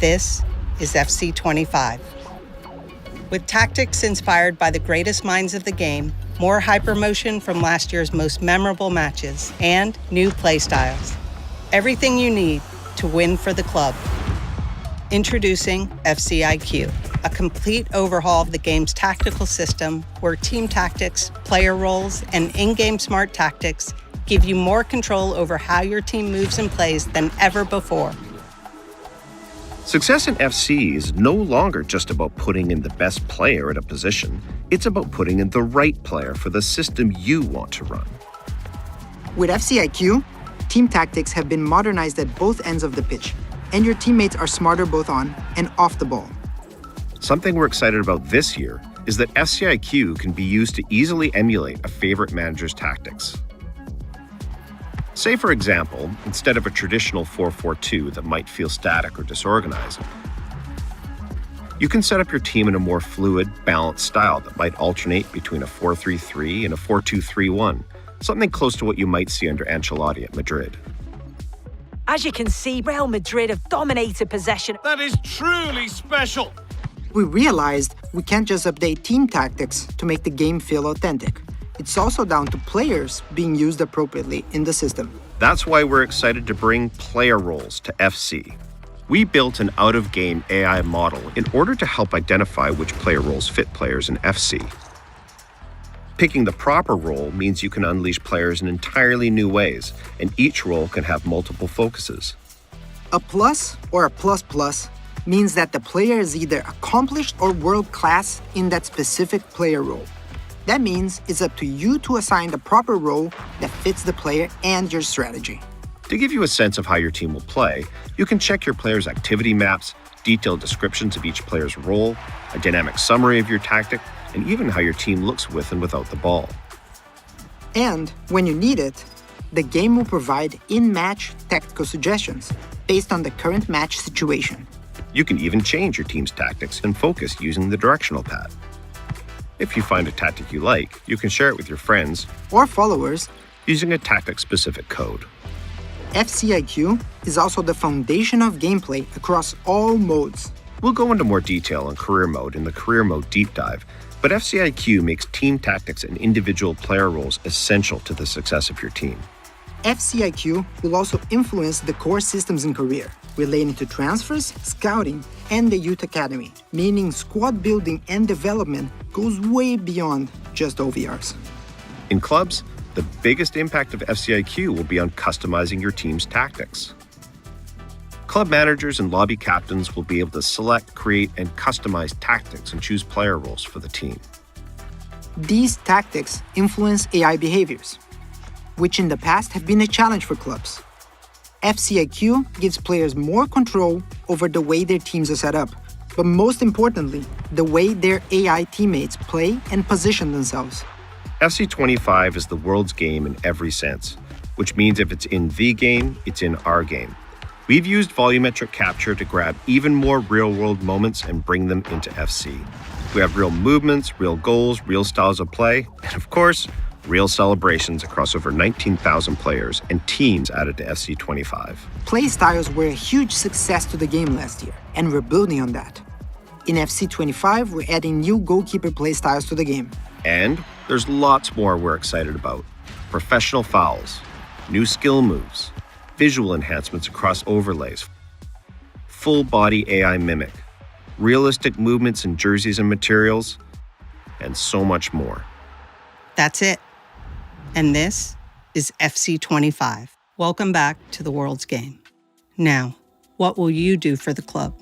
This is FC25. With tactics inspired by the greatest minds of the game, more hypermotion from last year's most memorable matches, and new playstyles. Everything you need to win for the club. Introducing FCIQ, a complete overhaul of the game's tactical system where team tactics, player roles, and in-game smart tactics give you more control over how your team moves and plays than ever before. Success in FC is no longer just about putting in the best player at a position. It's about putting in the right player for the system you want to run. With FCIQ, team tactics have been modernized at both ends of the pitch, and your teammates are smarter both on and off the ball. Something we're excited about this year is that FCIQ can be used to easily emulate a favorite manager's tactics. Say, for example, instead of a traditional 4-4-2 that might feel static or disorganized, you can set up your team in a more fluid, balanced style that might alternate between a 4-3-3 and a 4-2-3-1, something close to what you might see under Ancelotti at Madrid. As you can see, Real Madrid have dominated possession. That is truly special. We realized we can't just update team tactics to make the game feel authentic. It's also down to players being used appropriately in the system. That's why we're excited to bring player roles to FC. We built an out-of-game AI model in order to help identify which player roles fit players in FC. Picking the proper role means you can unleash players in entirely new ways, and each role can have multiple focuses. A plus or a plus means that the player is either accomplished or world-class in that specific player role. That means it's up to you to assign the proper role that fits the player and your strategy. To give you a sense of how your team will play, you can check your players' activity maps, detailed descriptions of each player's role, a dynamic summary of your tactic, and even how your team looks with and without the ball. And when you need it, the game will provide in-match tactical suggestions based on the current match situation. You can even change your team's tactics and focus using the directional pad. If you find a tactic you like, you can share it with your friends or followers using a tactic-specific code. FCIQ is also the foundation of gameplay across all modes. We'll go into more detail on career mode in the career mode deep dive, but FCIQ makes team tactics and individual player roles essential to the success of your team. FCIQ will also influence the core systems in career, relating to transfers, scouting, and the youth academy, meaning squad building and development goes way beyond just OVRs. In clubs, the biggest impact of FCIQ will be on customizing your team's tactics. Club managers and lobby captains will be able to select, create, and customize tactics and choose player roles for the team. These tactics influence AI behaviors, which in the past have been a challenge for clubs. FCIQ gives players more control over the way their teams are set up, but most importantly, the way their AI teammates play and position themselves. FC25 is the world's game in every sense, which means if it's in the game, it's in our game. We've used volumetric capture to grab even more real-world moments and bring them into FC. We have real movements, real goals, real styles of play, and of course, real celebrations across over 19,000 players and teams added to FC25. Playstyles were a huge success to the game last year, and we're building on that. In FC25, we're adding new Goalkeeper PlayStyles to the game. And there's lots more we're excited about. Professional fouls, new skill moves, visual enhancements across overlays, full-body AI mimic, realistic movements in jerseys and materials, and so much more. That's it. And this is FC25. Welcome back to the world's game. Now, what will you do for the club?